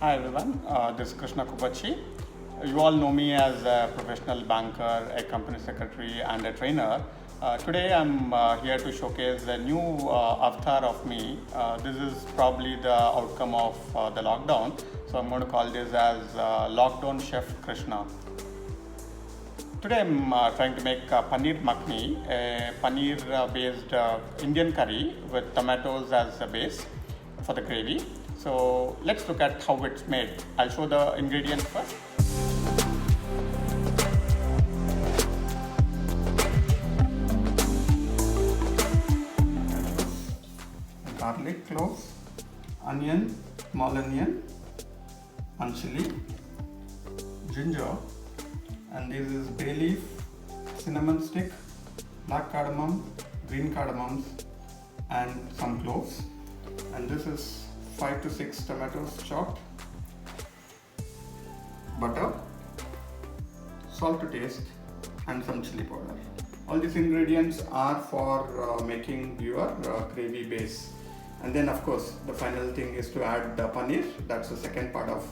Hi everyone, this is Krishna. You all know me as a professional banker, a company secretary and a trainer. Today I'm here to showcase a new avatar of me. This is probably the outcome of the lockdown. So I'm going to call this as Lockdown Chef Krishna. Today I'm trying to make Paneer Makhni, a paneer based Indian curry with tomatoes as a base for the gravy. So let's look at how it's made. I'll show the ingredients first. Garlic cloves, onion, small onion, and chili, ginger, and this is bay leaf, cinnamon stick, black cardamom, green cardamoms, and some cloves. And this is 5 to 6 tomatoes chopped, butter, salt to taste, and some chili powder. All these ingredients are for making your gravy base. And then of course the final thing is to add the paneer. That's the second part of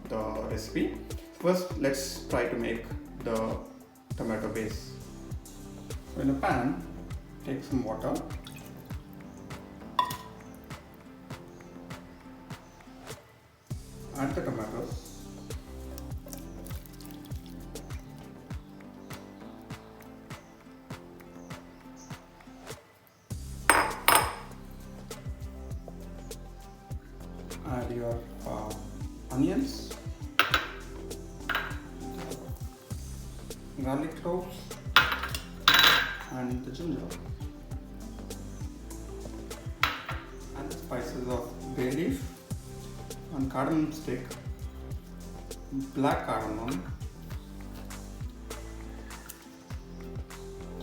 the recipe. First let's try to make the tomato base. So in a pan, take some water. Add the tomatoes. Add your onions, garlic cloves, and the ginger, and the spices of bay leaf and cardamom stick, black cardamom,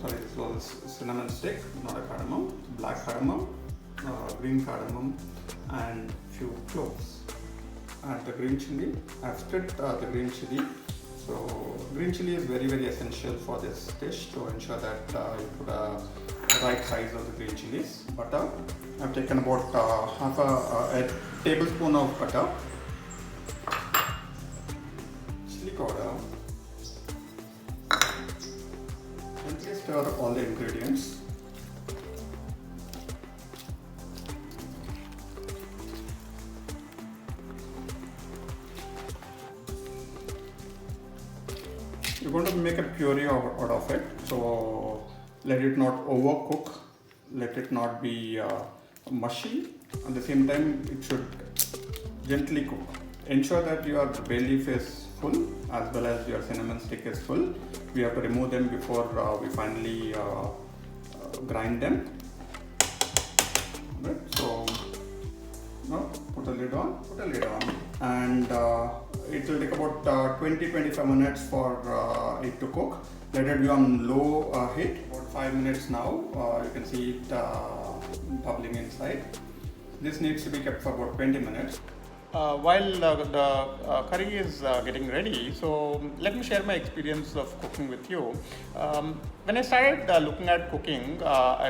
sorry, this was cinnamon stick, not a cardamom, black cardamom, green cardamom, and few cloves. Add the green chili. I've split the green chili. So green chili is very essential for this dish to ensure that you put the right size of the green chilies. Butter. I've taken about half a tablespoon of butter. Chili powder. And please stir all the ingredients. You're going to make a puree out of it, so let it not overcook, let it not be mushy. At the same time, it should gently cook. Ensure that your bay leaf is full as well as your cinnamon stick is full. We have to remove them before we finally grind them. Right, so now put a lid on, and it will take about 20-25 minutes for it to cook. Let it be on low heat. About 5 minutes now. You can see it bubbling inside. This needs to be kept for about 20 minutes. While the curry is getting ready, so let me share my experience of cooking with you. When I started looking at cooking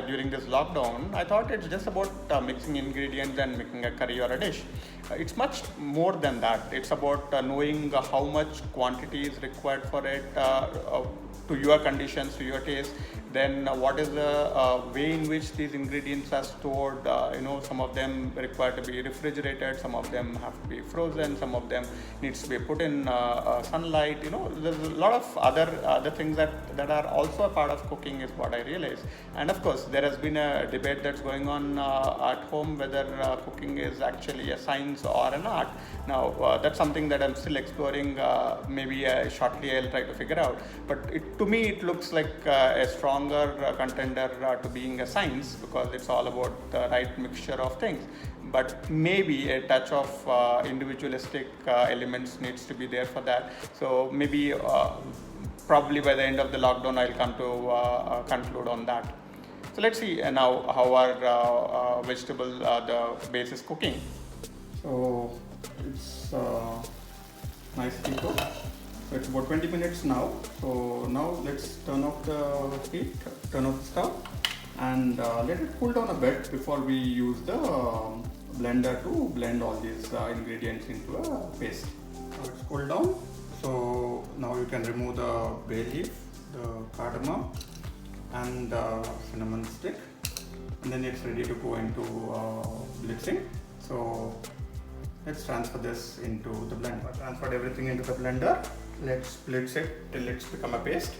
during this lockdown, I thought it's just about mixing ingredients and making a curry or a dish. It's much more than that. It's about knowing how much quantity is required for it to your conditions, to your taste. Then what is the way in which these ingredients are stored. Some of them require to be refrigerated, some of them have to be frozen, some of them needs to be put in sunlight. There's a lot of other things that are also a part of cooking, is what I realized. And of course there has been a debate that's going on at home whether cooking is actually a science or an art. Now that's something that I'm still exploring. Maybe shortly I'll try to figure out, but to me it looks like a stronger contender to being a science, because it's all about the right mixture of things. But maybe a touch of individualistic elements needs to be there for that. So maybe probably by the end of the lockdown I'll come to conclude on that. So let's see now how our vegetable the base is cooking. So it's nicely cooked. So it's about 20 minutes now. So now let's turn off the heat, turn off the stove, and let it cool down a bit before we use the blender to blend all these ingredients into a paste. Now it's cooled down, so now you can remove the bay leaf, the cardamom and the cinnamon stick, and then it's ready to go into blitzing. So let's transfer this into the blender. Transferred everything into the blender. Let's blitz it till it's become a paste.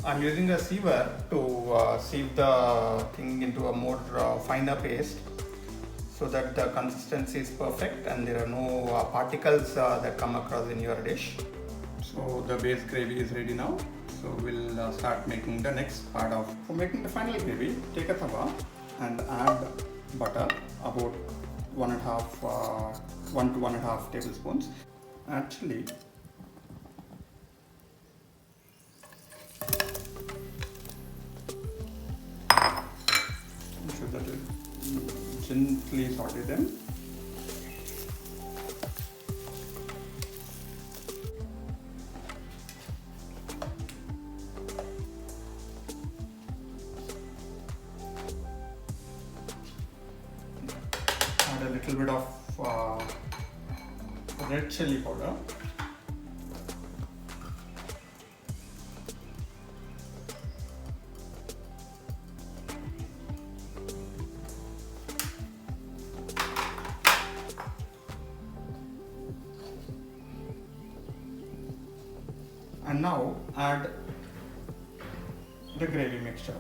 I'm using a sieve to sieve the thing into a more finer paste, so that the consistency is perfect and there are no particles that come across in your dish. So the base gravy is ready now. So we'll start making the next part of. For making the final gravy, take a tawa and add butter, about 1 to 1.5 tablespoons. Add chili. Ensure that you gently saute them. Add a little bit of red chili powder. And now add the gravy mixture.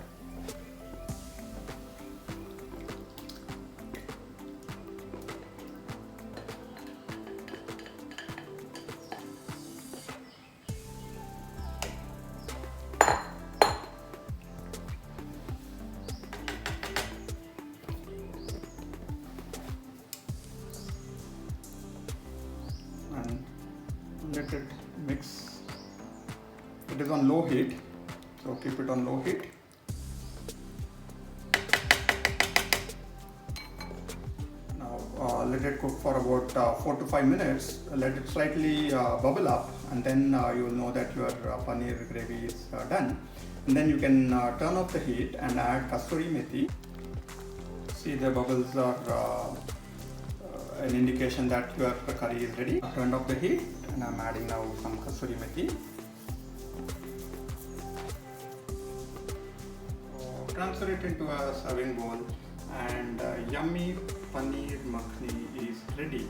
And let it mix. It is on low heat, so keep it on low heat. Now let it cook for about 4 to 5 minutes. Let it slightly bubble up, and then you will know that your paneer gravy is done. And then you can turn off the heat and add kasuri methi. See, the bubbles are an indication that your curry is ready. I've turned off the heat and I'm adding now some kasuri methi. Transfer it into a serving bowl, and yummy Paneer Makhni is ready.